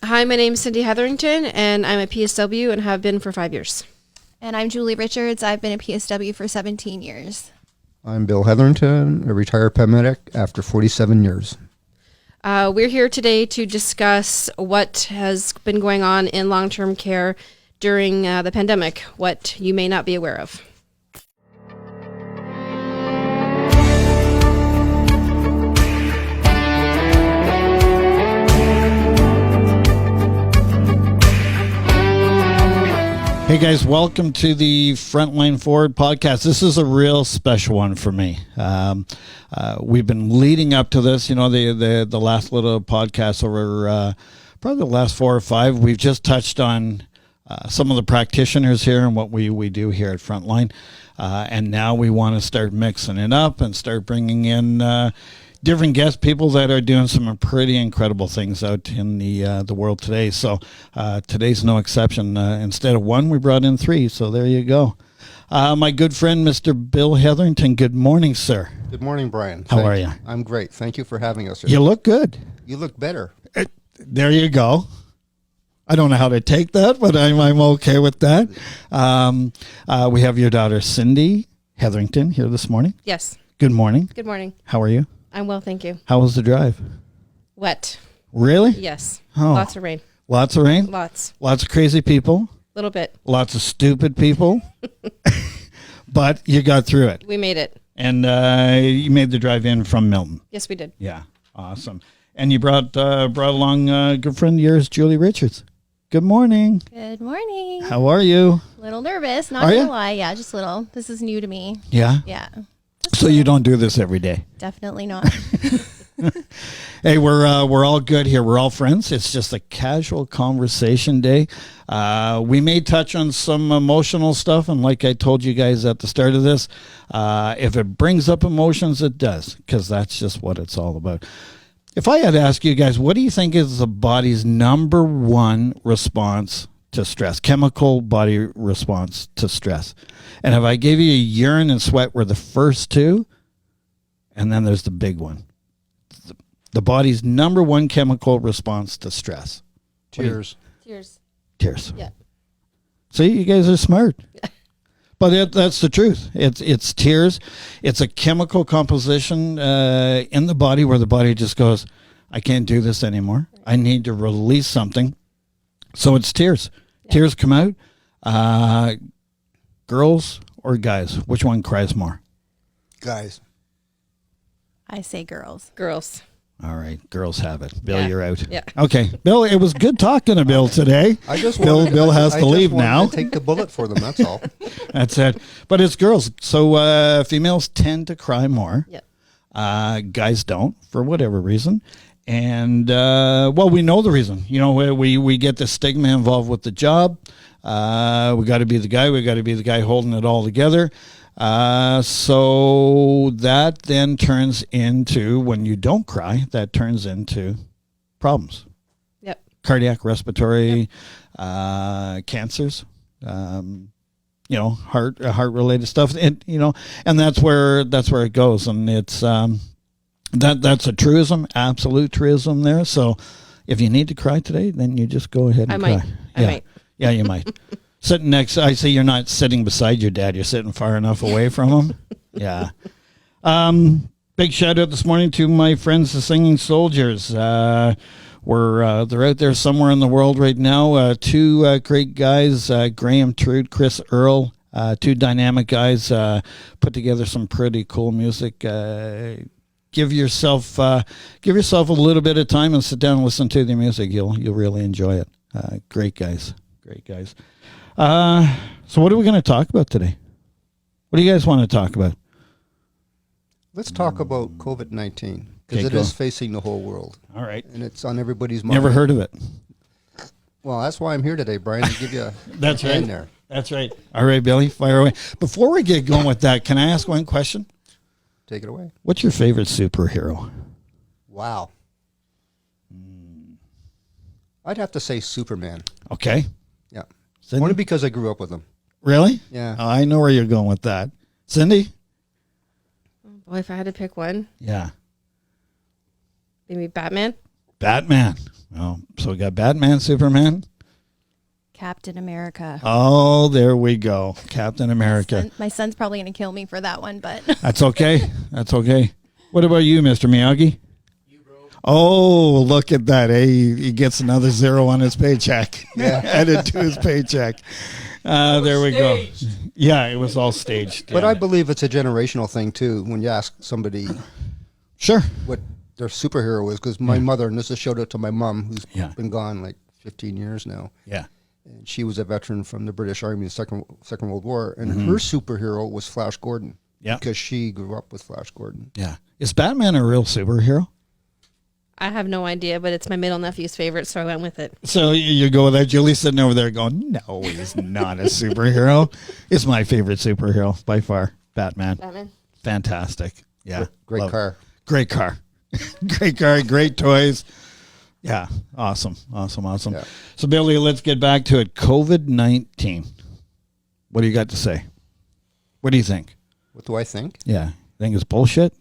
Hi, my name is Cindy Hetherington, and I'm a PSW and have been for 5 years. And I'm Julie Richards. I've been a PSW for 17 years. I'm Bill Hetherington, a retired paramedic after 47 years. We're here today to discuss what has been going on in long-term care during the pandemic, what you may not be aware of. Hey guys, welcome to the Frontline Forward podcast. This is a real special one for me. We've been leading up to this, the last little podcast over probably the last 4 or 5. We've just touched on some of the practitioners here and what we do here at Frontline. And now we want to start mixing it up and start bringing in different guests, people that are doing some pretty incredible things out in the world today. So today's no exception. Instead of 1, we brought in 3. So there you go. My good friend, Mr. Bill Hetherington. Good morning, sir. Good morning, Brian. How are you? I'm great. Thank you for having us here. You look good. You look better. There you go. I don't know how to take that, but I'm okay with that. We have your daughter, Cindy Hetherington, here this morning. Yes. Good morning. Good morning. How are you? I'm well, thank you. How was the drive? Wet. Really? Yes. Oh. Lots of rain. Lots of rain? Lots. Lots of crazy people? Little bit. Lots of stupid people? But you got through it. We made it. And you made the drive in from Milton. Yes, we did. Yeah. Awesome. And you brought along a good friend of yours, Julie Richards. Good morning. Good morning. How are you? A little nervous, not Are gonna ya? lie. Yeah, just a little. This is new to me. Yeah? Yeah, So you don't do this every day? definitely not. Hey, we're all good here. We're all friends. It's just a casual conversation day. We may touch on some emotional stuff, and like I told you guys at the start of this, if it brings up emotions, it does, because that's just what it's all about. If I had to ask you guys, what do you think is the body's number one response to stress, chemical body response to stress? And if I gave you urine and sweat were the first 2, and then there's the big one. The body's number one chemical response to stress. Tears. Tears. Yeah. See, you guys are smart. But that's the truth. It's tears. It's a chemical composition in the body where the body just goes, I can't do this anymore. I need to release something. So it's tears. Yeah. Tears come out. Girls or guys? Which one cries more? Guys. I say girls. Girls. All right, girls have it. Bill, Yeah. you're out. Yeah. Okay, Bill, it was good talking to Bill today. Bill has to leave now. To take the bullet for them, that's all. That's it. But it's girls. So females tend to cry more. Yeah. Guys don't, for whatever reason. And, we know the reason. We get the stigma involved with the job. We got to be the guy. We got to be the guy holding it all together. So that then turns into, when you don't cry, that turns into problems. Yep. Cardiac, respiratory, cancers, heart related stuff. And, and that's where it goes. And it's, that's a truism, absolute truism there. So if you need to cry today, then you just go ahead and cry. I might. Yeah, you might. Sitting next, I see you're not sitting beside your dad. You're sitting far enough away from him. Yeah. Big shout out this morning to my friends, the Singing Soldiers. They're out there somewhere in the world right now. 2 great guys, Graham Trude, Chris Earl, 2 dynamic guys, put together some pretty cool music. Give yourself a little bit of time and sit down and listen to their music. You'll really enjoy it. Great guys. So what are we going to talk about today? What do you guys want to talk about? Let's talk about COVID-19, because Okay, it is facing the whole world. All right. And it's on everybody's mind. Never heard of it. Well, that's why I'm here today, Brian, to give you a That's hand right. there. That's right. All right, Billy, fire away. Before we get going with that, can I ask one question? Take it away. What's your favorite superhero? Wow. I'd have to say Superman. Okay. Yeah. Cindy? Only because I grew up with him. Really? Yeah. Oh, I know where you're going with that. Cindy? Boy, if I had to pick one, Yeah. maybe Batman. Batman. Oh, so we got Batman, Superman. Captain America. Oh, there we go. Captain America. My son's probably going to kill me for that one, but That's okay. That's okay. What about you, Mr. Miyagi? Oh, look at that. Hey, he gets another zero on his paycheck. Yeah. Added to his paycheck. There we go. Yeah, it was all staged. But yeah. I believe it's a generational thing too. When you ask somebody Sure. what their superhero is, because my mother, and this is a shout out to my mom, who's Yeah. been gone like 15 years now, Yeah. and she was a veteran from the British Army, the Second World War, and her superhero was Flash Gordon. Yeah. Because she grew up with Flash Gordon. Yeah. Is Batman a real superhero? I have no idea, but it's my middle nephew's favorite, so I went with it. So you go with that. Julie's sitting over there going, no, he's not a superhero. It's my favorite superhero by far. Batman. Batman. Fantastic. Yeah. Great Love it. car. Great car. Great car. Great toys. Yeah. Awesome. Awesome. Awesome. Yeah. So, Billy, let's get back to it. COVID-19. What do you got to say? What do you think? What do I think? Yeah. Think it's bullshit?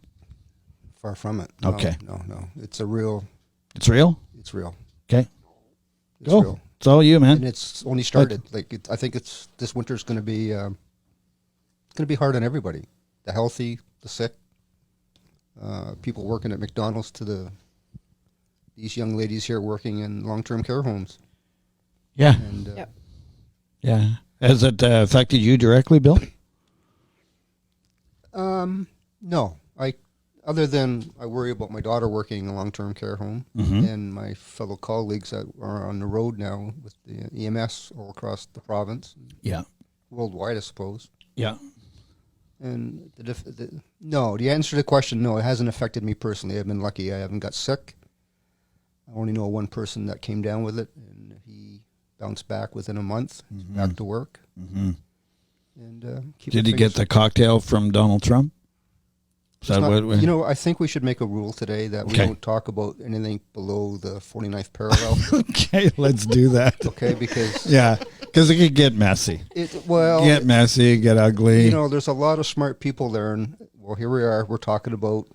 Far from it. No, Okay. No. It's a real. It's real? It's real. Okay. It's Go. real. It's all you, man. And it's only started. I think it's this winter's going to be. It's going to be hard on everybody. The healthy, the sick, people working at McDonald's to these young ladies here working in long-term care homes. Yeah. And Yep. Yeah. Has it affected you directly, Bill? no, other than I worry about my daughter working in a long-term care home and my fellow colleagues that are on the road now with the EMS all across the province, Yeah. worldwide, I suppose. Yeah. And the answer to the question, no, it hasn't affected me personally. I've been lucky. I haven't got sick. I only know one person that came down with it, and he bounced back within a month. He's back to work. Mm-hmm. And Did he get the cocktail from Donald Trump? Is that what I think we should make a rule today that we Okay. don't talk about anything below the 49th parallel. Okay, let's do that. Okay, because Yeah, because it could get messy. Get messy, get ugly. there's a lot of smart people there, and well, here we are. We're talking about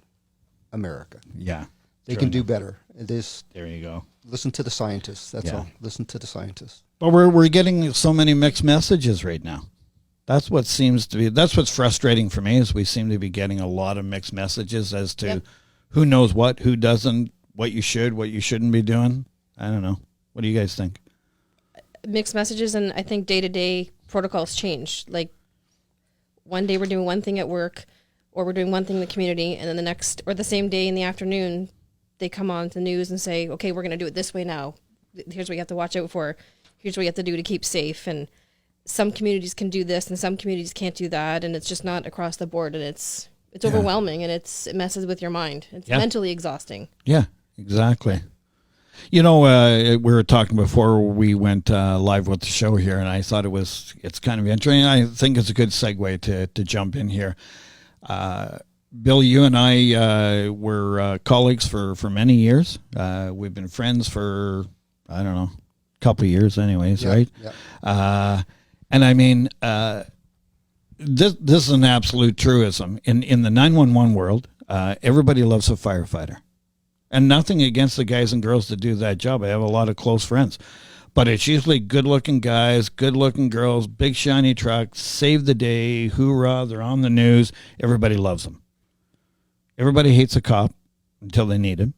America. Yeah. They can do better. There you go. Listen to the scientists. That's Yeah. all. Listen to the scientists. But we're getting so many mixed messages right now. That's what seems to be. That's what's frustrating for me is we seem to be getting a lot of mixed messages as to who knows what, who doesn't, what you should, what you shouldn't be doing. I don't know. What do you guys think? Mixed messages, and I think day-to-day protocols change. Like one day we're doing one thing at work, or we're doing one thing in the community, and then the next or the same day in the afternoon, they come on to the news and say, okay, we're going to do it this way now. Here's what you have to watch out for. Here's what you have to do to keep safe. And some communities can do this and some communities can't do that. And it's just not across the board. And it's overwhelming, and it messes with your mind. It's mentally exhausting. Yeah, exactly. We were talking before we went live with the show here, and I thought it's kind of interesting. I think it's a good segue to jump in here. Bill, you and I were colleagues for many years. We've been friends for, I don't know, a couple of years anyways, right? Yeah. And I mean, this is an absolute truism. In the 911 world, everybody loves a firefighter. And nothing against the guys and girls that do that job. I have a lot of close friends. But it's usually good-looking guys, good-looking girls, big shiny trucks, save the day, hoorah, they're on the news. Everybody loves them. Everybody hates a cop until they need him.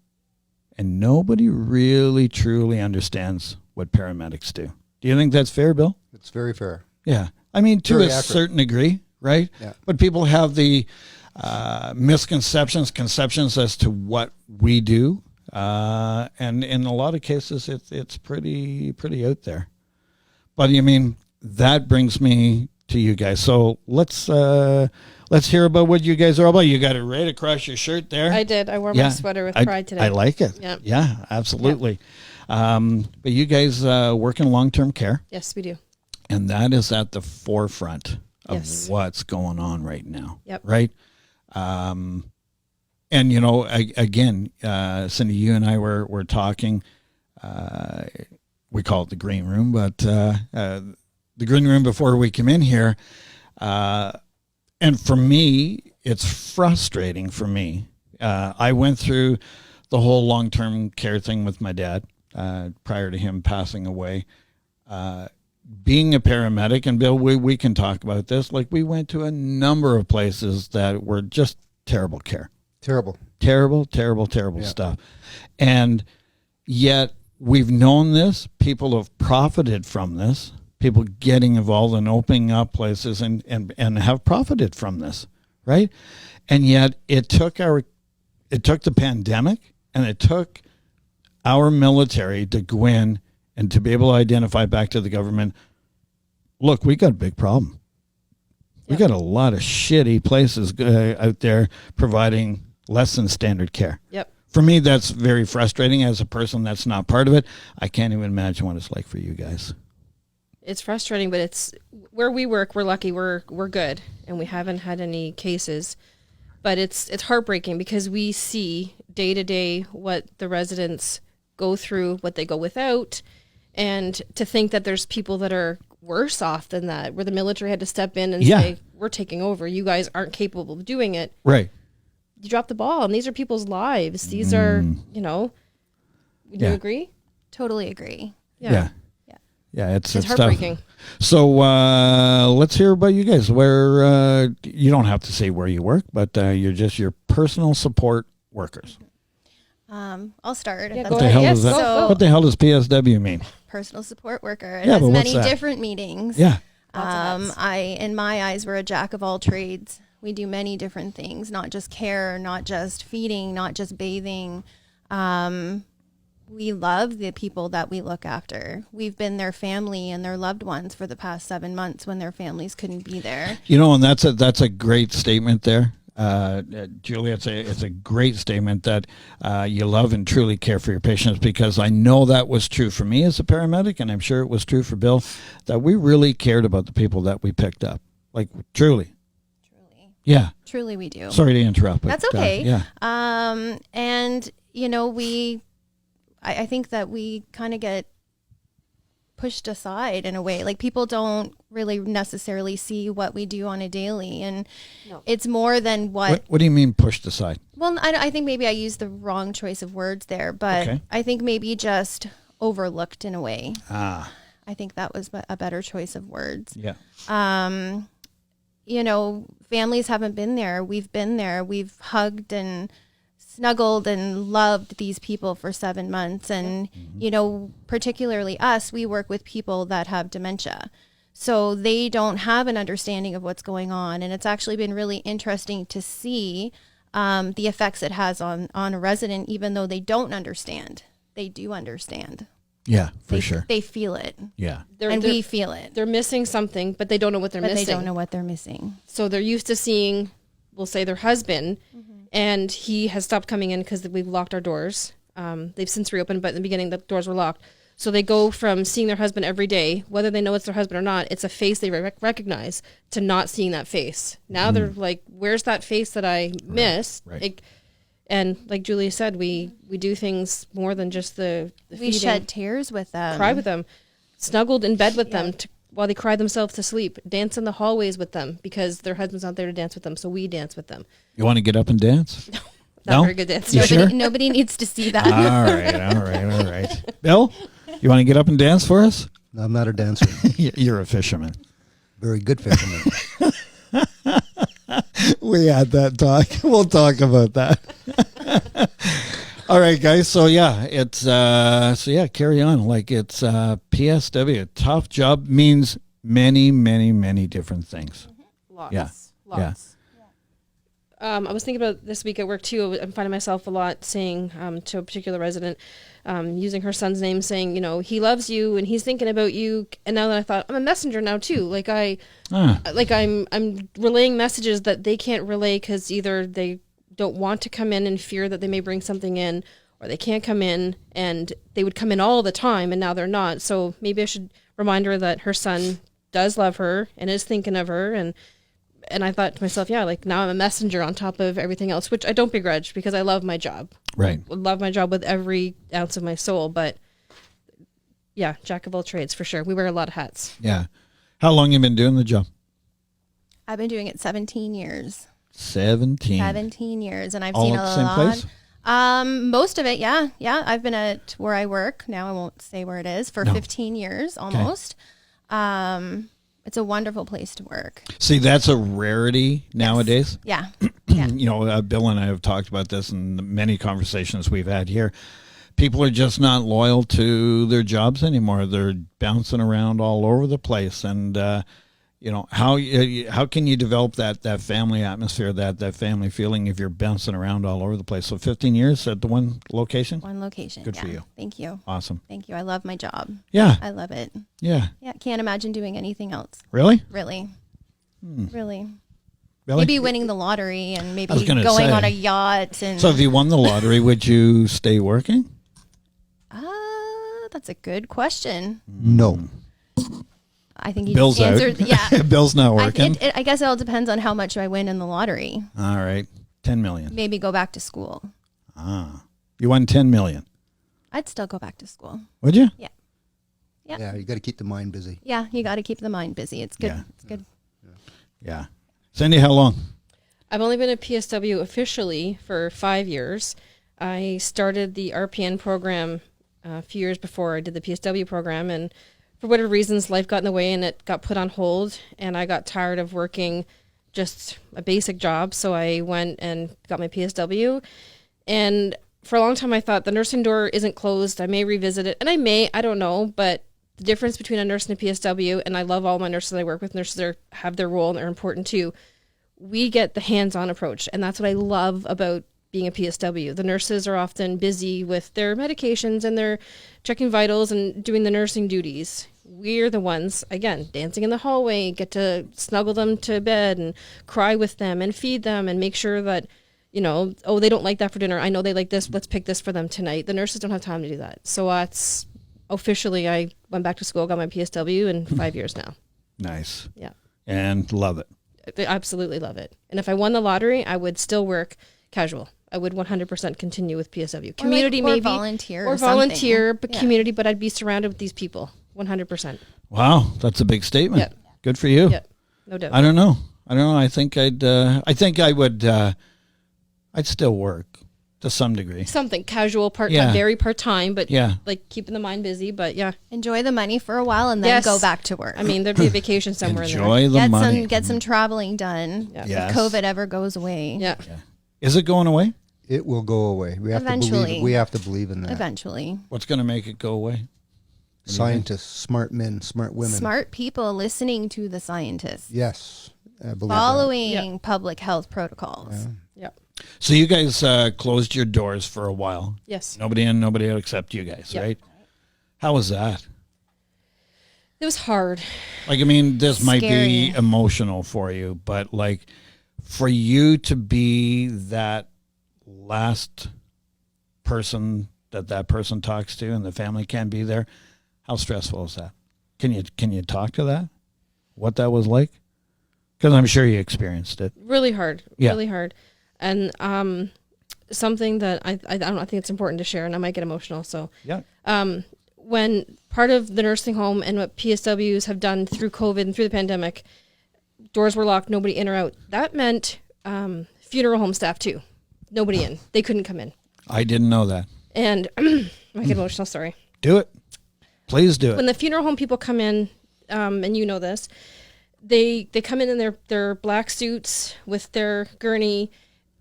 And nobody really, truly understands what paramedics do. Do you think that's fair, Bill? It's very fair. Yeah. I mean, to Very a accurate. certain degree, right? Yeah. But people have the conceptions as to what we do. And in a lot of cases, it's pretty out there. But I mean, that brings me to you guys. So let's hear about what you guys are all about. You got it right across your shirt there. I did. I wore my sweater with pride today. I like it. Yeah. Yeah, absolutely. But you guys work in long-term care. Yes, we do. And that is at the forefront of Yes. what's going on right now. Yep. Right? And, again, Cindy, you and I were talking. We call it the green room, but the green room before we came in here. And for me, it's frustrating for me. I went through the whole long-term care thing with my dad prior to him passing away. Being a paramedic, and Bill, we can talk about this. Like, we went to a number of places that were just terrible care. Terrible Stuff. And yet we've known this. People have profited from this. People getting involved and opening up places and have profited from this, right? And yet it took the pandemic, and it took our military to go in and to be able to identify back to the government, look, we got a big problem. We got a lot of shitty places out there providing less than standard care. Yep. For me, that's very frustrating as a person that's not part of it. I can't even imagine what it's like for you guys. It's frustrating, but it's where we work. We're lucky. We're good, and we haven't had any cases. But it's heartbreaking because we see day to day what the residents go through, what they go without, and to think that there's people that are worse off than that, where the military had to step in and say, we're taking over. You guys aren't capable of doing it. Right. You dropped the ball, and these are people's lives. These are, would you agree? Totally agree. Yeah, it's heartbreaking. Tough. So let's hear about you guys. Where you don't have to say where you work, but you're just your personal support workers. I'll start. Yeah, if go that's What the ahead. hell Yes, does that? go. What the hell does PSW mean? personal support worker. It Yeah, has but what's many that? different meanings. Yeah. In my eyes, we're a jack of all trades. We do many different things, not just care, not just feeding, not just bathing. We love the people that we look after. We've been their family and their loved ones for the past 7 months when their families couldn't be there. And that's a great statement there. Julia, it's a great statement that you love and truly care for your patients, because I know that was true for me as a paramedic, and I'm sure it was true for Bill, that we really cared about the people that we picked up. Like, truly. Yeah. Truly we do. Sorry to interrupt. But, That's okay. Yeah. And, I think that we kind of get pushed aside in a way. Like, people don't really necessarily see what we do on a daily, and it's more than what do you mean pushed aside? Well, I think maybe I used the wrong choice of words there, but Okay. I think maybe just overlooked in a way. Ah. I think that was a better choice of words. Yeah. Families haven't been there. We've been there. We've hugged and snuggled and loved these people for 7 months. And, particularly us, we work with people that have dementia. So they don't have an understanding of what's going on. And it's actually been really interesting to see the effects it has on a resident, even though they don't understand. They do understand. Yeah, for sure. They feel it. Yeah. We feel it. They're missing something, but they don't know what they're missing. They don't know what they're missing. So they're used to seeing, we'll say, their husband, and he has stopped coming in because we've locked our doors. They've since reopened, but in the beginning the doors were locked. So they go from seeing their husband every day, whether they know it's their husband or not, it's a face they recognize, to not seeing that face. Now they're like, where's that face that I missed? Right. And like Julia said, we do things more than just the We feeding. shed tears with them. Cry with them, snuggled in bed with them while they cry themselves to sleep, dance in the hallways with them because their husband's not there to dance with them, so we dance with them. You want to get up and dance? Not very good dance. You sure? Nobody needs to see that. All right. Bill, you want to get up and dance for us? I'm not a dancer. You're a fisherman. Very good fisherman. We had that talk. We'll talk about that. All right, guys. So it's carry on. Like, it's PSW. A tough job means many, many, many different things. Lots. Yeah. Lots. I was thinking about this week at work too. I'm finding myself a lot saying to a particular resident, using her son's name, saying, he loves you and he's thinking about you. And now that I thought, I'm a messenger now too. Like I'm relaying messages that they can't relay because either they don't want to come in and fear that they may bring something in, or they can't come in, and they would come in all the time and now they're not. So maybe I should remind her that her son does love her and is thinking of her. And I thought to myself, now I'm a messenger on top of everything else, which I don't begrudge because I love my job. Right. I love my job with every ounce of my soul. But jack of all trades for sure. We wear a lot of hats. Yeah. How long you been doing the job? I've been doing it 17 years. 17. 17 years, and I've All seen at a the same lot. place? Most of it, yeah. Yeah, I've been at where I work, now I won't say where it is, for 15 years almost. It's a wonderful place to work. See, that's a rarity nowadays. Yeah. Yeah. You know, Bill and I have talked about this in the many conversations we've had here. People are just not loyal to their jobs anymore. They're bouncing around all over the place. And, you know, how can you develop that family atmosphere, that family feeling if you're bouncing around all over the place? So 15 years at the one location? One location. Good for you. Thank you. Awesome. Thank you. I love my job. Yeah. I love it. Yeah. Yeah. Can't imagine doing anything else. Really? Really. Really. Really? Maybe winning the lottery and maybe was gonna going say. on a yacht. And So if you won the lottery, would you stay working? that's a good question. No. I think you Bill's out. answered. Yeah. Bill's not working. I guess it all depends on how much I win in the lottery. All right. 10 million. Maybe go back to school. You won 10 million. I'd still go back to school. Would you? Yeah. Yeah, you got to keep the mind busy. Yeah, you got to keep the mind busy. It's good. Yeah. It's good. Yeah. Cindy, how long? I've only been a PSW officially for 5 years. I started the RPN program a few years before I did the PSW program, and for whatever reasons, life got in the way and it got put on hold, and I got tired of working just a basic job, so I went and got my PSW. And for a long time, I thought the nursing door isn't closed. I may revisit it, and I don't know, but the difference between a nurse and a PSW, and I love all my nurses I work with. Nurses have their role and they're important too. We get the hands-on approach, and that's what I love about being a PSW. The nurses are often busy with their medications and they're checking vitals and doing the nursing duties. We're the ones, again, dancing in the hallway, get to snuggle them to bed and cry with them and feed them and make sure that, you know, oh, they don't like that for dinner. I know they like this. Let's pick this for them tonight. The nurses don't have time to do that. So that's officially, I went back to school, got my PSW in 5 years now. Nice. Yeah. And love it. I absolutely love it. And if I won the lottery, I would still work casual. I would 100% continue with PSW. Community, or maybe. volunteer. Or something. volunteer, but Yeah. community, but I'd be surrounded with these people. 100%. Wow, that's a big statement. Yep. Good for you. Yep. No doubt. I don't know. I think I would. I'd still work to some degree. Something casual, Yeah. very part-time, but Yeah. like keeping the mind busy. But yeah, Enjoy the money for a while and then Yes. go back to work. I mean, there'd be a vacation somewhere in there. Enjoy the money. Get some traveling done. Yeah. Yes. If COVID ever goes away. Yeah. Is it going away? It will go away. We have to Eventually. believe. We have to believe in that. Eventually. What's going to make it go away? Scientists, smart men, smart women. Smart people listening to the scientists. Yes, I believe that. Following public health protocols. Yeah. So you guys closed your doors for a while. Yes. Nobody in, nobody out except you guys, Yep. right? How was that? It was hard. Like, I mean, this might be Scary. emotional for you, but like for you to be that last person that person talks to and the family can't be there, how stressful is that? Can you talk to that? What that was like? Because I'm sure you experienced it. Really hard. Yeah. Really hard. And something that I don't know, I think it's important to share, and I might get emotional. So Yeah. when part of the nursing home and what PSWs have done through COVID and through the pandemic, doors were locked, nobody in or out. That meant funeral home staff too. Nobody in. They couldn't come in. I didn't know that. And I might get emotional, sorry. Do it. Please do it. When the funeral home people come in, and you know this, they come in their black suits with their gurney,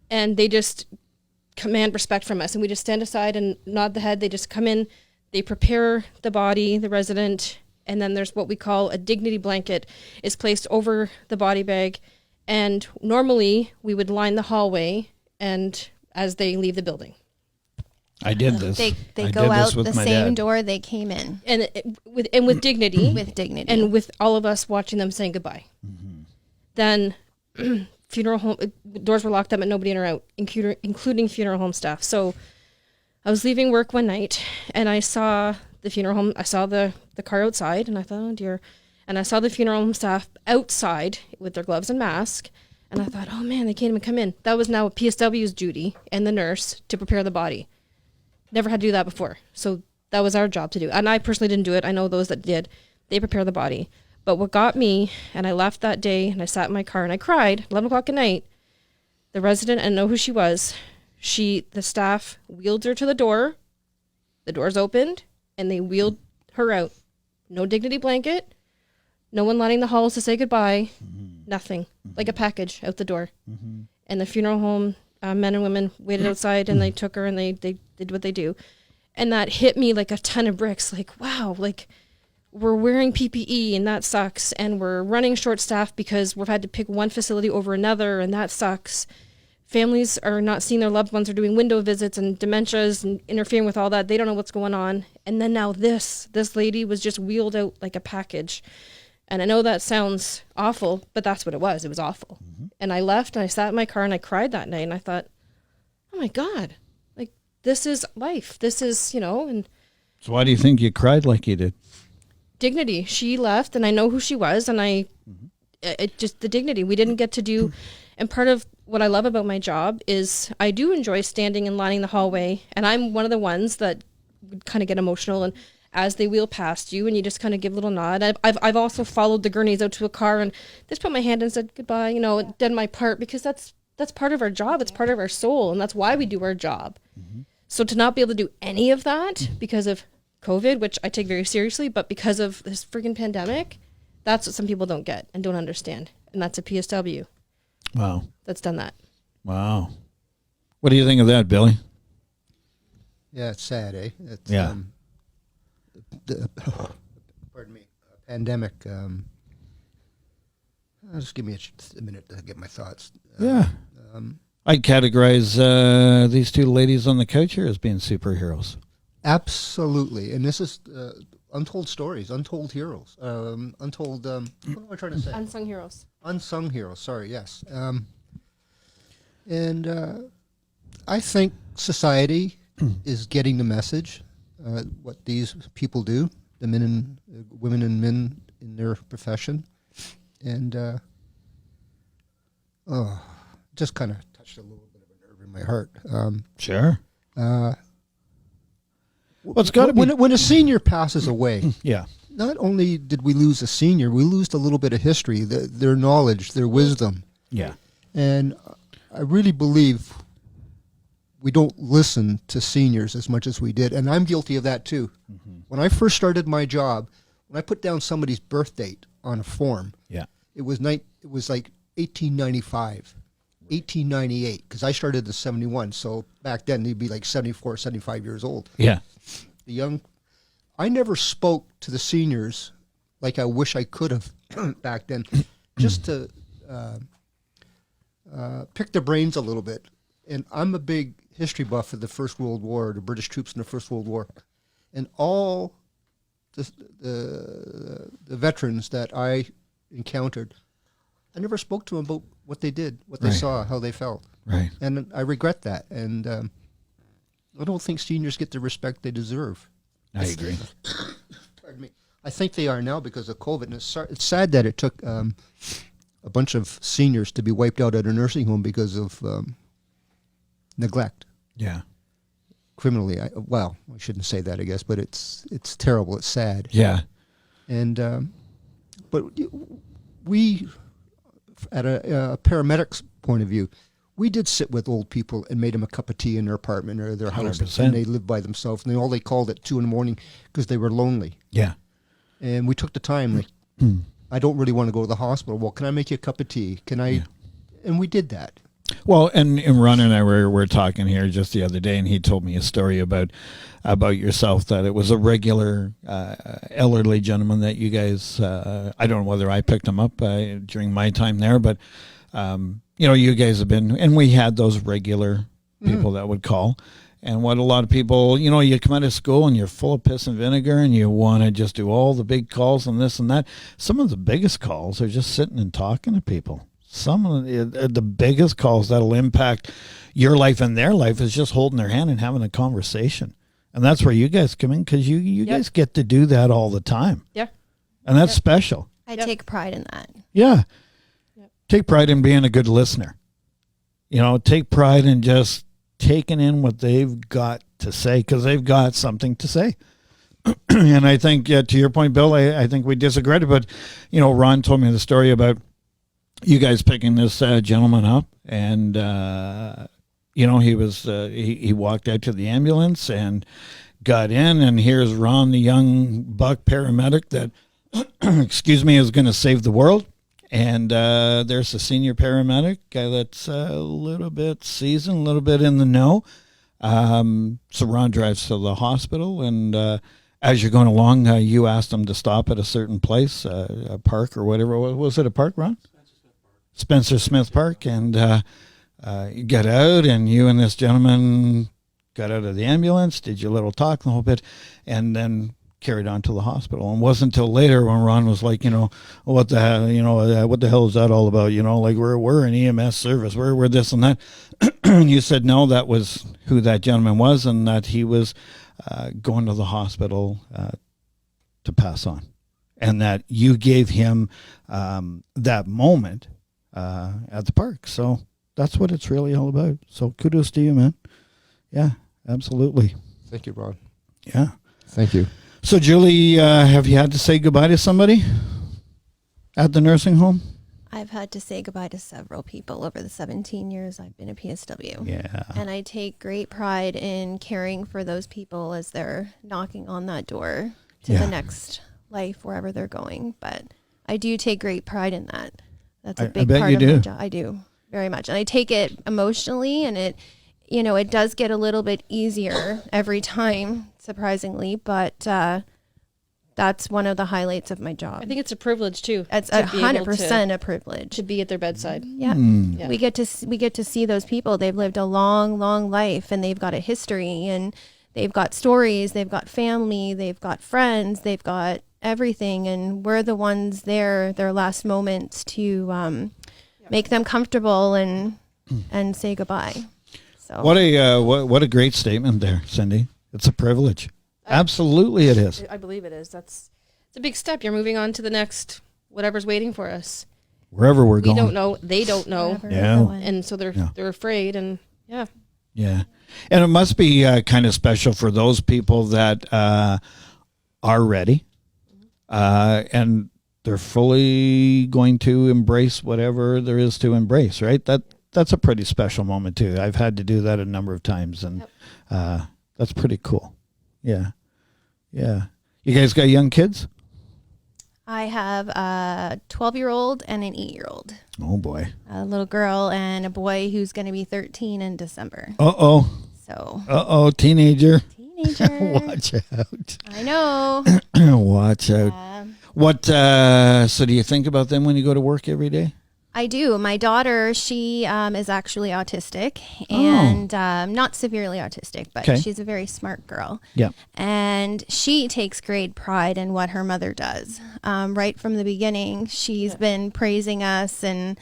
and they just command respect from us. And we just stand aside and nod the head. They just come in, they prepare the body, the resident, and then there's what we call a dignity blanket is placed over the body bag. And normally we would line the hallway and as they leave the building. I did this. They I go did out this with the my same dad. door they came in And with dignity. with dignity. And with all of us watching them saying goodbye. Then funeral home doors were locked up and nobody in or out, including funeral home staff. So I was leaving work one night and I saw the funeral home. I saw the car outside and I thought, oh dear. And I saw the funeral home staff outside with their gloves and mask. And I thought, oh man, they can't even come in. That was now a PSW's duty and the nurse to prepare the body. Never had to do that before. So that was our job to do. And I personally didn't do it. I know those that did. They prepare the body. But what got me, and I left that day and I sat in my car and I cried, 11 o'clock at night. The resident, I know who she was. The staff wheeled her to the door. The doors opened, and they wheeled her out. No dignity blanket. No one lining the halls to say goodbye. Nothing. Like a package out the door. And the funeral home, men and women waited outside, and they took her, and they did what they do. And that hit me like a ton of bricks. Like, wow, like we're wearing PPE, and that sucks. And we're running short staff because we've had to pick one facility over another, and that sucks. Families are not seeing their loved ones, are doing window visits and dementias and interfering with all that. They don't know what's going on. And then now this lady was just wheeled out like a package. And I know that sounds awful, but that's what it was. It was awful. And I left, and I sat in my car, and I cried that night. And I thought, oh my God, like this is life. This is, and So why do you think you cried like you did? dignity. She left, and I know who she was. And it just the dignity we didn't get to do. And part of what I love about my job is I do enjoy standing and lining the hallway. And I'm one of the ones that would kind of get emotional, and as they wheel past you, and you just kind of give a little nod. I've also followed the gurneys out to a car and just put my hand and said goodbye, done my part, because that's part of our job. It's part of our soul, and that's why we do our job. So to not be able to do any of that because of COVID, which I take very seriously, but because of this freaking pandemic, that's what some people don't get and don't understand. And that's a PSW. Wow. That's done that. Wow. What do you think of that, Billy? Yeah, it's sad, eh? It's, Yeah. Pardon me. Pandemic. Just give me a minute to get my thoughts. Yeah. I'd categorize these two ladies on the couch here as being superheroes. Absolutely, and this is untold stories, untold heroes, untold. What am I trying to say? Unsung heroes. Unsung heroes. Sorry, yes. And I think society is getting the message. What these people do, the men and women and men in their profession, and just kind of touched a little bit of a nerve in my heart. Sure. Well, it's got to be. When a senior passes away, Yeah. not only did we lose a senior, we lose a little bit of history, their knowledge, their wisdom. Yeah. And I really believe we don't listen to seniors as much as we did. And I'm guilty of that too. When I first started my job, when I put down somebody's birth date on a form, Yeah. it was like 1895, 1898, because I started in 71. So back then they'd be like 74, 75 years old. Yeah. I never spoke to the seniors like I wish I could have back then, just to pick their brains a little bit. And I'm a big history buff of the First World War, the British troops in the First World War. And all the veterans that I encountered, I never spoke to them about what they did, what they saw, how they felt. Right. And I regret that. And I don't think seniors get the respect they deserve. I agree. Pardon me. I think they are now because of COVID. And it's sad that it took a bunch of seniors to be wiped out at a nursing home because of neglect. Yeah. Criminally. I shouldn't say that, I guess, but it's terrible. It's sad. Yeah. And but we, at a paramedic's point of view, we did sit with old people and made them a cup of tea in their apartment or their house, 100%. and they lived by themselves. And all they called at 2 a.m. because they were lonely. Yeah. And we took the time. Like, I don't really want to go to the hospital. Well, can I make you a cup of tea? Can I? Yeah. And we did that. Well, and Ron and I were talking here just the other day, and he told me a story about yourself, that it was a regular elderly gentleman that you guys, I don't know whether I picked him up during my time there, but, you guys have been, and we had those regular people that would call. And what a lot of people, you come out of school and you're full of piss and vinegar and you want to just do all the big calls and this and that. Some of the biggest calls are just sitting and talking to people. Some of the biggest calls that'll impact your life and their life is just holding their hand and having a conversation. And that's where you guys come in, because you guys get to do that all the time. Yeah. And that's special. I take pride in that. Yeah. Yep. Take pride in being a good listener. Take pride in just taking in what they've got to say, because they've got something to say. And I think, to your point, Bill, I think we disagreed, but, Ron told me the story about you guys picking this gentleman up, and he was he walked out to the ambulance and got in, and here's Ron, the young buck paramedic that, excuse me, is going to save the world. And there's a senior paramedic guy that's a little bit seasoned, a little bit in the know. So Ron drives to the hospital, and as you're going along, you asked him to stop at a certain place, a park or whatever. Was it a park, Ron? Spencer Smith Park. And you got out, and you and this gentleman got out of the ambulance, did your little talk a little bit, and then carried on to the hospital. And it wasn't until later when Ron was like, what the hell, what the hell is that all about? Like we're an EMS service, we're this and that. And you said no, that was who that gentleman was, and that he was going to the hospital to pass on, and that you gave him that moment at the park. So that's what it's really all about. So kudos to you, man. Yeah, absolutely. Thank you, Ron. Yeah. Thank you. So, Julie, have you had to say goodbye to somebody at the nursing home? I've had to say goodbye to several people over the 17 years I've been a PSW. Yeah. And I take great pride in caring for those people as they're knocking on that door to the next life, wherever they're going. But I do take great pride in that. That's a big part of my job. I do, very much. And I take it emotionally, and it does get a little bit easier every time, surprisingly, but that's one of the highlights of my job. I think it's a privilege too. It's 100% a privilege to be at their bedside. Yeah. Yeah. We get to see those people. They've lived a long, long life, and they've got a history, and they've got stories, they've got family, they've got friends, they've got everything, and we're the ones there, their last moments, to make them comfortable and say goodbye. So What a great statement there, Cindy. It's a privilege. Absolutely it is. I believe it is. It's a big step. You're moving on to the next, whatever's waiting for us. Wherever we're going. We don't know. They don't know. wherever Yeah. we're going. And so they're afraid. And yeah. Yeah. And it must be kind of special for those people that are ready and they're fully going to embrace whatever there is to embrace, right? That's a pretty special moment too. I've had to do that a number of times, and that's pretty cool. Yeah. Yeah. You guys got young kids? I have a 12-year-old and an 8-year-old. Oh boy. A little girl and a boy who's going to be 13 in December. Uh-oh, teenager. Teenager. Watch out. I know. Watch out. What, so do you think about them when you go to work every day? I do. My daughter, she is actually autistic, and not severely autistic, but she's a very smart girl. Yeah. And she takes great pride in what her mother does. Right from the beginning, she's been praising us and,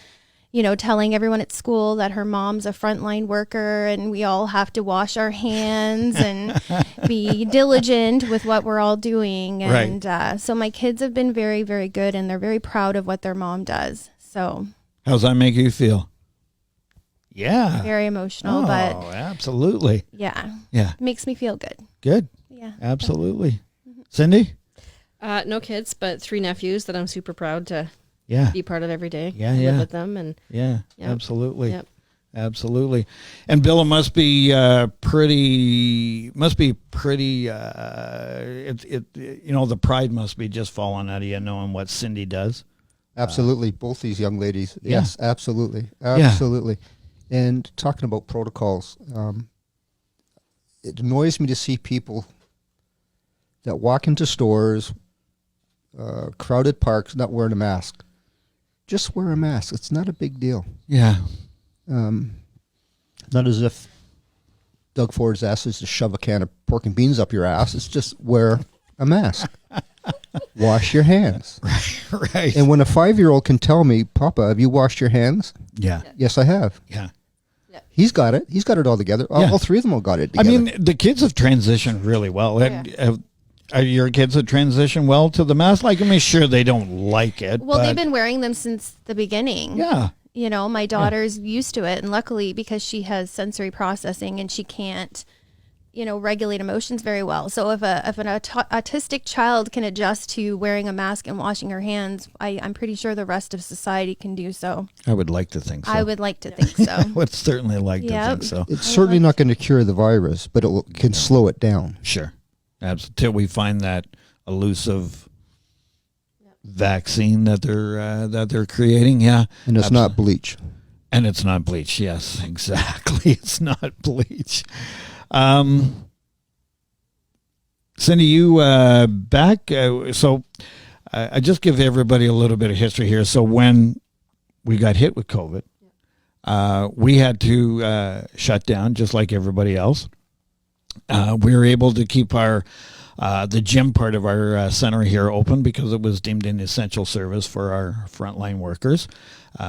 telling everyone at school that her mom's a frontline worker, and we all have to wash our hands and be diligent with what we're all doing. And so my kids have been very, very good, and they're very proud of what their mom does. So how's that make you feel? Yeah. very emotional, but absolutely. yeah, Yeah. makes me feel good. Good. Yeah. Absolutely. Cindy? No kids, but 3 nephews that I'm super proud to Yeah. be part of every day. Yeah, Live with them. And Yeah. Yep. Absolutely. Yep. Absolutely. And Bill, it must be pretty, the pride must be just falling out of you knowing what Cindy does. Absolutely. Both these young ladies. Yeah. Yes, absolutely. Absolutely. And talking about protocols, it annoys me to see people that walk into stores, crowded parks, not wearing a mask. Just wear a mask. It's not a big deal. Yeah. Not as if Doug Ford's asked us to shove a can of pork and beans up your ass. It's just wear a mask. Wash your hands. Right. And when a 5-year-old can tell me, Papa, have you washed your hands? Yeah. Yes, I have. Yeah. He's got it. He's got it all together. All 3 of them all got it together. I mean, the kids have transitioned really well. Are your kids have transitioned well to the mask? Like, I mean, sure, they don't like it. Well, but they've been wearing them since the beginning. Yeah. My daughter's used to it, and luckily, because she has sensory processing and she can't regulate emotions very well. So if an autistic child can adjust to wearing a mask and washing her hands, I'm pretty sure the rest of society can do so. I would like to think so. I would like to think so. I would certainly like to Yep. think so. It's certainly not going to cure the virus, but can slow it down. Sure. Until we find that elusive vaccine that they're creating. Yeah. And it's not bleach. And it's not bleach. Yes, exactly. It's not bleach. Cindy, you back. So I just give everybody a little bit of history here. So when we got hit with COVID, we had to shut down just like everybody else. We were able to keep the gym part of our center here open because it was deemed an essential service for our frontline workers.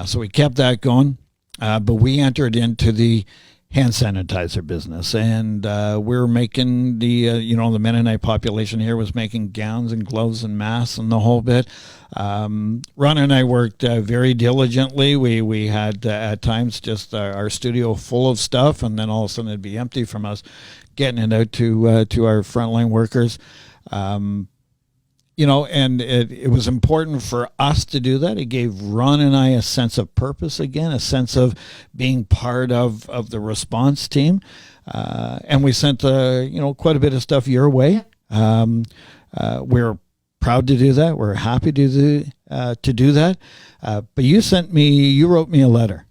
So we kept that going. But we entered into the hand sanitizer business, and we were making the Mennonite population here was making gowns and gloves and masks and the whole bit. Ron and I worked very diligently. We had at times just our studio full of stuff, and then all of a sudden it'd be empty from us getting it out to our frontline workers. And it was important for us to do that. It gave Ron and I a sense of purpose again, a sense of being part of the response team. And we sent, quite a bit of stuff your way. We're proud to do that. We're happy to do that. But you wrote me a letter.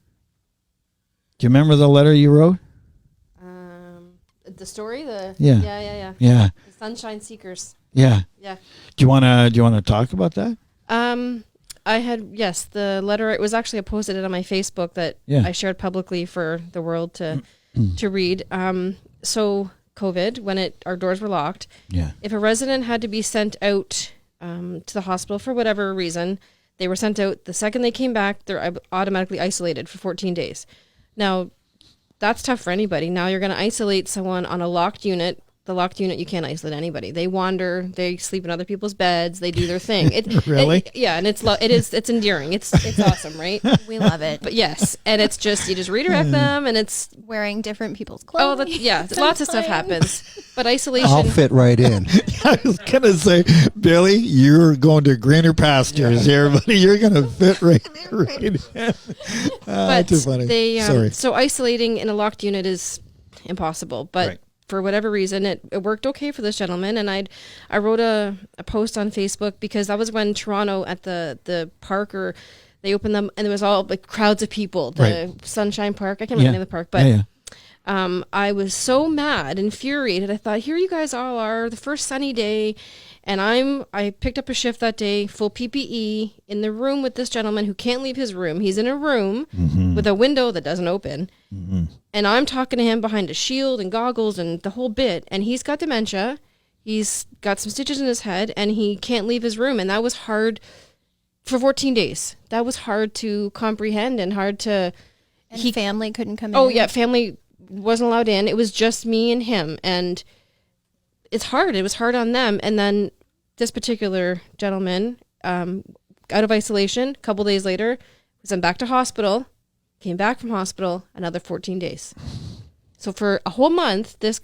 Do you remember the letter you wrote? The story, Yeah. The Sunshine Seekers. Yeah. Yeah. Do you wanna talk about that? I had the letter. It was actually posted on my Facebook that I shared publicly for the world to read. So COVID, when our doors were locked, if a resident had to be sent out to the hospital for whatever reason, they were sent out. The second they came back, they're automatically isolated for 14 days. Now, that's tough for anybody. Now you're going to isolate someone on a locked unit. The locked unit, you can't isolate anybody. They wander, they sleep in other people's beds, they do their thing. Really? And it's endearing. It's awesome, right? We love it. But yes, and it's just, you just redirect them, and it's wearing different people's clothes. Lots of stuff happens. But isolation. I'll fit right in. I was going to say, Billy, you're going to greener pastures here, buddy. You're going to fit right in. But too funny. Sorry. So isolating in a locked unit is impossible. But right. For whatever reason, it worked okay for this gentleman. And I wrote a post on Facebook because that was when Toronto at the park, or they opened them, and there was all like crowds of people. The Sunshine Park. I can't remember the name of the park, but I was so mad, infuriated. I thought, here you guys all are, the first sunny day, and I picked up a shift that day, full PPE, in the room with this gentleman who can't leave his room. He's in a room with a window that doesn't open. And I'm talking to him behind a shield and goggles and the whole bit. And he's got dementia. He's got some stitches in his head, and he can't leave his room. And that was hard for 14 days. That was hard to comprehend and hard to... And family couldn't come in. Oh, yeah, family wasn't allowed in. It was just me and him. And it's hard. It was hard on them. And then this particular gentleman, out of isolation, a couple days later, was sent back to hospital. Came back from hospital, another 14 days. So for a whole month, this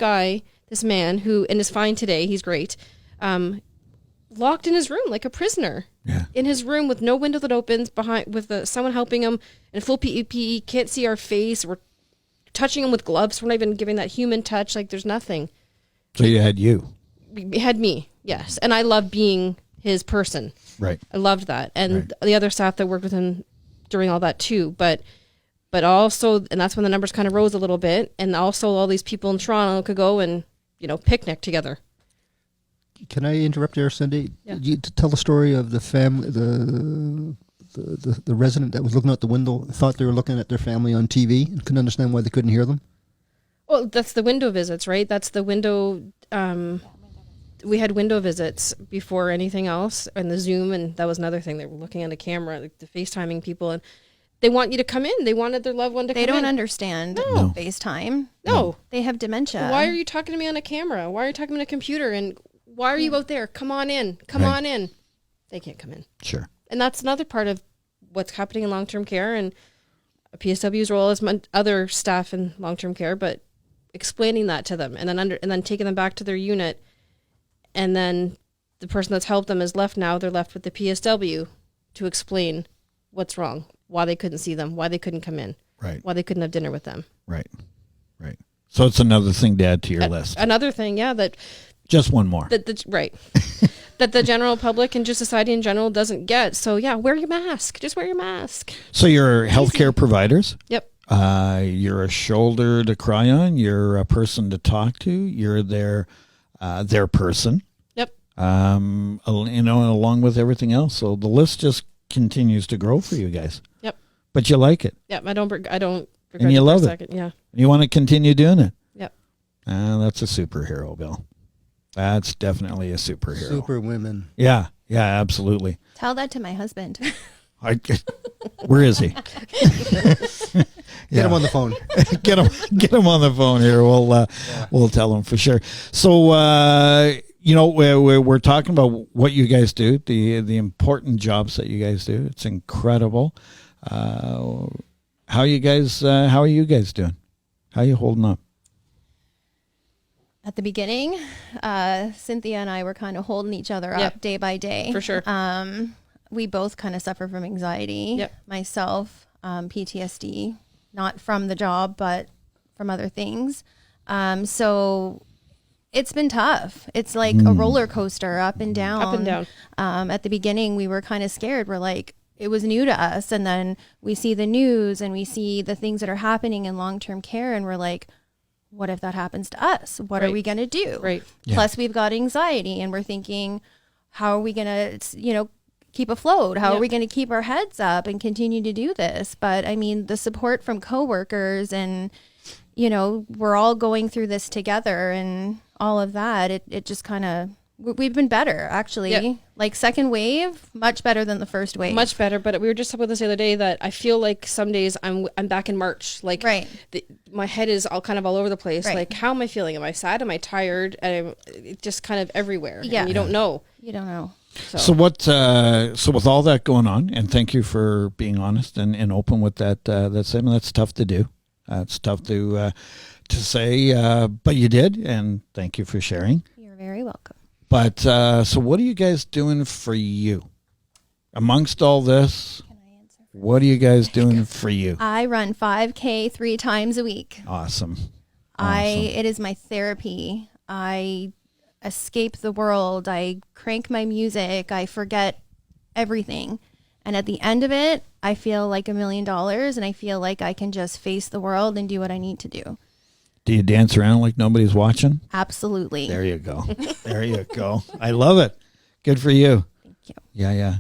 man who, and is fine today, he's great, locked in his room like a prisoner. Yeah. In his room with no window that opens, behind with someone helping him in full PPE, can't see our face. We're touching him with gloves. We're not even giving that human touch. Like there's nothing. So you had you. We had me, yes. And I love being his person. Right. I loved that. And the other staff that worked with him during all that too. But also, and that's when the numbers kind of rose a little bit, and also all these people in Toronto could go and, picnic together. Can I interrupt there, Cindy? Yeah. You tell the story of the family, the resident that was looking out the window, thought they were looking at their family on TV and couldn't understand why they couldn't hear them? Well, that's the window visits, right? That's the window. We had window visits before anything else, and the Zoom, and that was another thing. They were looking at a camera, like the FaceTiming people, and they want you to come in. They wanted their loved one to come in. They don't understand FaceTime. No. They have dementia. Why are you talking to me on a camera? Why are you talking on a computer? And why are you out there? Come on in. Come on in. They can't come in. Sure. And that's another part of what's happening in long-term care and PSW's role as other staff in long-term care. But explaining that to them, and then taking them back to their unit, and then the person that's helped them is left now. They're left with the PSW to explain what's wrong, why they couldn't see them, why they couldn't come in, Right. why they couldn't have dinner with them. Right. Right. So it's another thing to add to your list. Another thing, yeah, that Just one more. right. That the general public and just society in general doesn't get. So yeah, wear your mask. Just wear your mask. So you're healthcare providers. Yep. You're a shoulder to cry on. You're a person to talk to. You're their person. Yep. Along with everything else. So the list just continues to grow for you guys. Yep. But you like it. Yep. I don't regret And you it for love a it. second. Yeah. You want to continue doing it. Yep. That's a superhero, Bill. That's definitely a superhero. Super women. Yeah. Yeah, absolutely. Tell that to my husband. Where is he? Get him on the phone. Get him on the phone here. We'll tell him for sure. So we're talking about what you guys do, the important jobs that you guys do. It's incredible. How are you guys doing? How are you holding up? At the beginning, Cynthia and I were kind of holding each other Yeah. up day by day. For sure. We both kind of suffer from anxiety. Yep. Myself, PTSD, not from the job, but from other things. So it's been tough. It's like a roller coaster, up and down. Up and down. At the beginning, we were kind of scared. We're like, it was new to us. And then we see the news and we see the things that are happening in long-term care. And we're like, what if that happens to us? What are Right. we going to do? Right. Yeah. Plus we've got anxiety and we're thinking, how are we going to, keep afloat? How are Yep. we going to keep our heads up and continue to do this? But I mean, the support from coworkers and, we're all going through this together and all of that. It just kind of, we've been better actually. Yep. Like second wave, much better than the first wave. Much better, but we were just talking about this the other day that I feel like some days I'm back in March. Like Right. My head is all all over the place. Right. Like, how am I feeling? Am I sad? Am I tired? It's just kind of everywhere. Yeah. And you don't know. You don't know. So with all that going on, and thank you for being honest and open with that statement. That's tough to do. It's tough to say, but you did, and thank you for sharing. You're very welcome. But so what are you guys doing for you? Amongst all this, what are you guys doing for you? I run 5K 3 times a week. Awesome. It is my therapy. I escape the world. I crank my music. I forget everything. And at the end of it, I feel like $1 million and I feel like I can just face the world and do what I need to do. Do you dance around like nobody's watching? Absolutely. There you go. There you go. I love it. Good for you. Thank you. Yeah, yeah.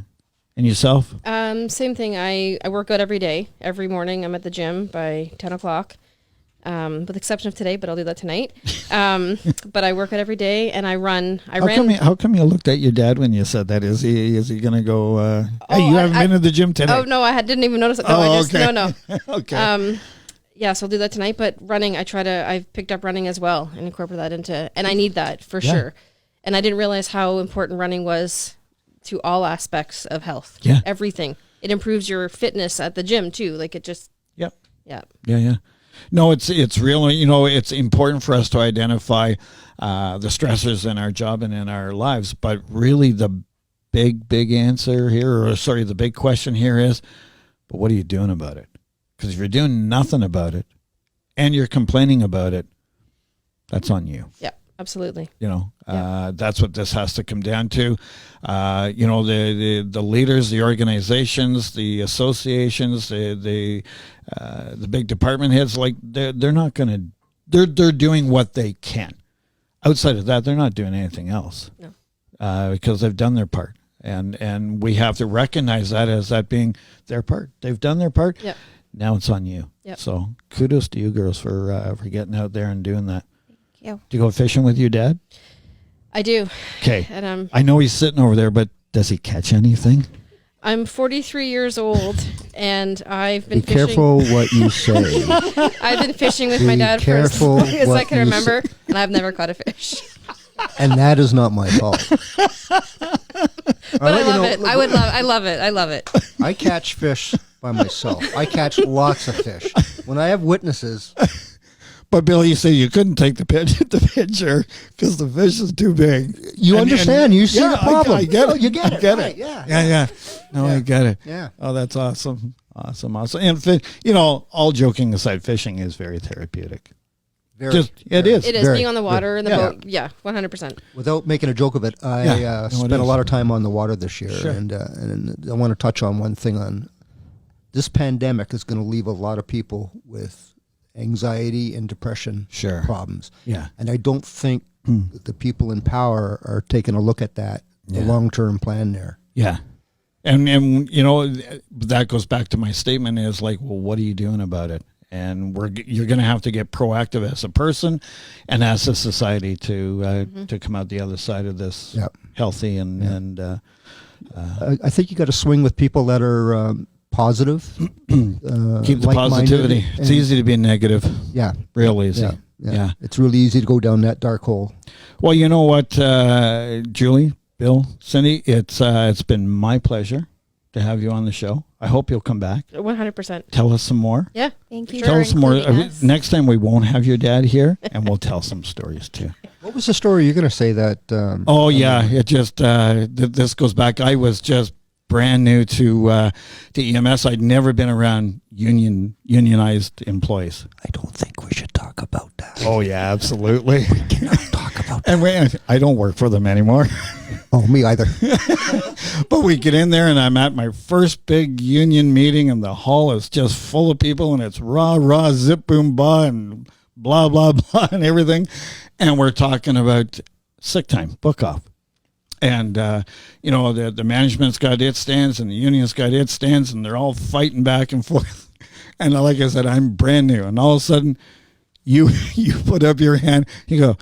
And yourself? Same thing. I work out every day. Every morning I'm at the gym by 10 o'clock. With the exception of today, but I'll do that tonight. But I work out every day and I run. How come you looked at your dad when you said that? Is he going to go, hey, you haven't been to the gym today? Oh, no, didn't even notice it. No, okay. No. Okay. Yeah, so I'll do that tonight. But running, I've picked up running as well and incorporate that into, and I need that for sure. And I didn't realize how important running was to all aspects of health. Yeah. Everything. It improves your fitness at the gym too. Like it just, Yep. yeah. Yeah. No, it's really, it's important for us to identify the stressors in our job and in our lives. But really the big answer here, the big question here is, but what are you doing about it? Because if you're doing nothing about it and you're complaining about it, that's on you. Yeah, absolutely. That's what this has to come down to. The leaders, the organizations, the associations, the big department heads, like they're not going to, they're doing what they can. Outside of that, they're not doing anything else. No. Because they've done their part. And we have to recognize that as that being their part. They've done their part. Yep. Now it's on you. Yep. So kudos to you girls for getting out there and doing that. Thank you. Do you go fishing with your dad? I do. Okay. And I know he's sitting over there, but does he catch anything? I'm 43 years old and I've been Be fishing. careful what you say. I've been fishing with Be my dad for as careful long as I what can you remember, and I've never caught a fish. And that is not my fault. But I love it. I love it. I catch fish by myself. I catch lots of fish. When I have witnesses, But Bill, you say you couldn't take the picture because the fish is too big. You understand. You see yeah, the problem. I get it. Oh, you get I it. get Right, it. Yeah. No, Yeah. I get it. Yeah. Oh, that's awesome. Awesome. And, all joking aside, fishing is very therapeutic. Very, It is. It is Very, being on the water and the Yeah. boat. Yeah, 100%. Without making a joke of it, I Yeah. No, it spent a is. lot of time on the water this year, Sure. and I want to touch on one thing. On this pandemic is going to leave a lot of people with anxiety and depression Sure. problems, Yeah. and I don't think that the people in power are taking a look at that, the Yeah. long-term plan there. Yeah. And that goes back to my statement is like, well, what are you doing about it? And you're going to have to get proactive as a person and as a society to come out the other side of this Yep. healthy and I think you got to swing with people that are positive, keep the like-minded, positivity. It's and- easy to be negative, Yeah, real easy. yeah. It's really easy to go down that dark hole. Well, you know what, Julie, Bill, Cindy, it's been my pleasure to have you on the show. I hope you'll come back. 100%. Tell us some more. Yeah. Thank you. Tell for us some more. including us. Next time we won't have your dad here, and we'll tell some stories too. What was the story you're going to say that? Oh yeah, it just this goes back. I was just brand new to EMS. I'd never been around unionized employees. I don't think we should talk about that. Oh yeah, absolutely. Cannot talk about that. And I don't work for them anymore. Oh, me either. But we get in there, and I'm at my first big union meeting, and the hall is just full of people, and it's rah rah zip boom ba and blah blah blah and everything, and we're talking about sick time, book off. And, the management's got its stands and the union's got its stands, and they're all fighting back and forth. And like I said, I'm brand new. And all of a sudden, you put up your hand. You go,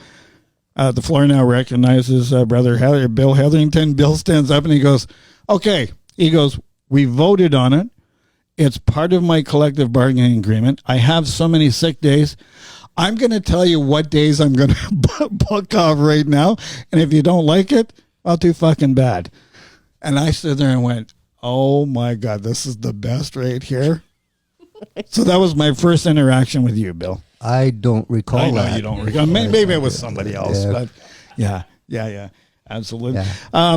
the floor now recognizes Brother Bill Hetherington. Bill stands up and he goes, okay. He goes, we voted on it. It's part of my collective bargaining agreement. I have so many sick days. I'm going to tell you what days I'm going to book off right now. And if you don't like it, well, too fucking bad. And I stood there and went, oh my God, this is the best right here. So that was my first interaction with you, Bill. I don't recall I know that. you don't recall. Maybe it was somebody else, Yeah. but yeah, absolutely. Yeah.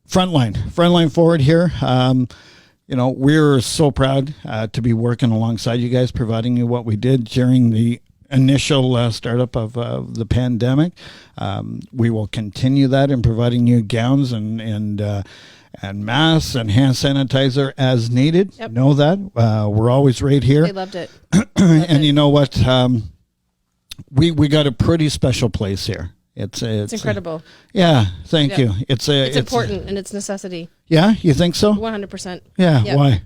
Frontline forward here. We're so proud to be working alongside you guys, providing you what we did during the initial startup of the pandemic. We will continue that in providing you gowns and masks and hand sanitizer as needed. Yep. Know that. We're always right here. They loved it. And you know what? We got a pretty special place here. It's incredible. Thank you. It's important and it's necessity. Yeah, you think so? 100%. Yeah. Why?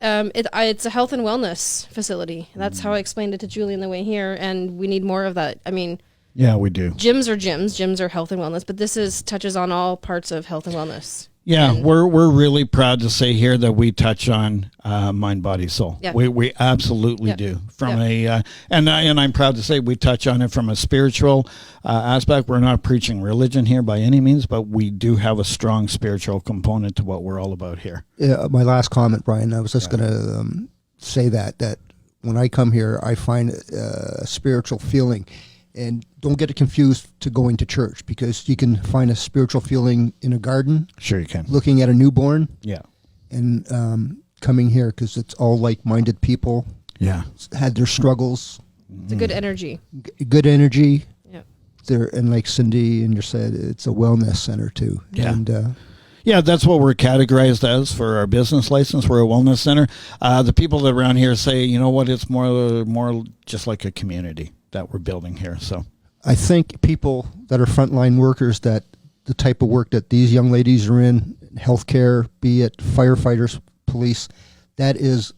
It's a health and wellness facility. That's how I explained it to Julie on the way here, and we need more of that. I mean, yeah, we do. gyms are health and wellness, but this touches on all parts of health and wellness. Yeah, And we're really proud to say here that we touch on mind, body, soul. Yeah. We absolutely Yeah. do. From and I'm proud to say we touch on it from a spiritual aspect. We're not preaching religion here by any means, but we do have a strong spiritual component to what we're all about here. My last comment, Brian, I was just going to say that when I come here, I find a spiritual feeling. And don't get it confused to going to church, because you can find a spiritual feeling in a garden, Sure you can. looking at a newborn, Yeah. and coming here because it's all like-minded people, Yeah. had their struggles, It's a good energy. good energy. Yeah. There, and like Cindy and you said, it's a wellness center too. Yeah. And Yeah, that's what we're categorized as for our business license. We're a wellness center. The people that around here say, you know what, it's more just like a community that we're building here. So I think people that are frontline workers, that the type of work that these young ladies are in, healthcare, be it firefighters, police, that is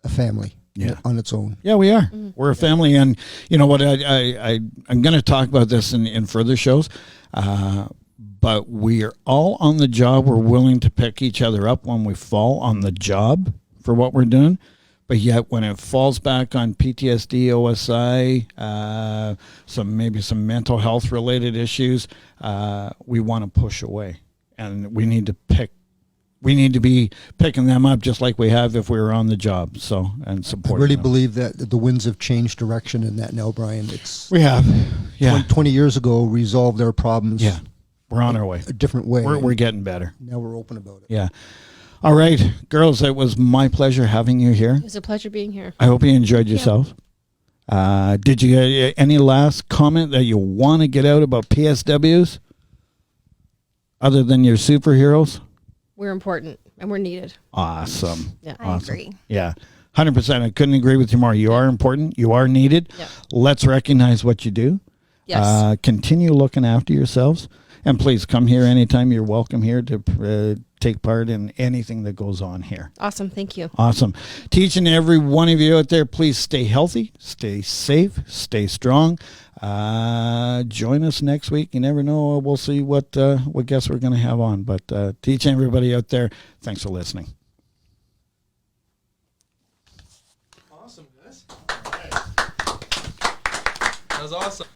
a family on its own. yeah, we are. We're a family, and you know what? I'm going to talk about this in further shows. But we are all on the job. We're willing to pick each other up when we fall on the job for what we're doing. But yet when it falls back on PTSD, OSI, maybe some mental health related issues, we want to push away. And we need to pick we need to be picking them up just like we have if we were on the job. So, and I supporting really them. believe that the winds have changed direction in that now, Brian. It's We have. Yeah. 20 years ago resolved their problems Yeah. We're on our way. a different way. We're getting better. Now we're open about it. Yeah. All right, girls, it was my pleasure having you here. It was a pleasure being here. I hope you enjoyed yourself. Did you get any last comment that you want to get out about PSWs other than your superheroes? We're important and we're needed. Awesome. Yeah. I agree. Yeah. 100%. I couldn't agree with you more. You are important. You are needed. Yeah. Let's recognize what you do. Yes. Continue looking after yourselves. And please come here anytime. You're welcome here to take part in anything that goes on here. Awesome. Thank you. Awesome. Teaching every one of you out there, please stay healthy, stay safe, stay strong. Join us next week. You never know. We'll see what guests we're going to have on. But teaching everybody out there, thanks for listening. Awesome, guys. That was awesome.